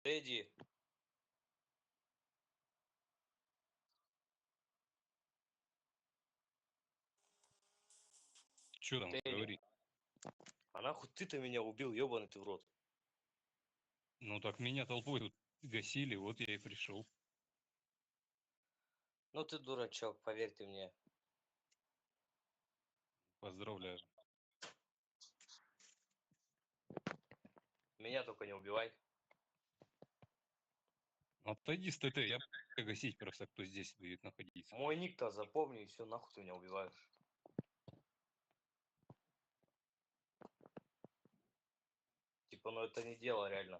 Тедди. Че там, Тедди. говори? А нахуй ты-то меня убил, ебаный ты в рот. Ну так меня толпой тут гасили, вот я и пришел. Ну ты дурачок, поверь ты мне. Поздравляю. Меня только не убивай. Отойди с ТТ, я буду гасить просто, кто здесь будет находиться. Мой ник-то запомни, и все, нахуй ты меня убиваешь. Типа, ну это не дело, реально.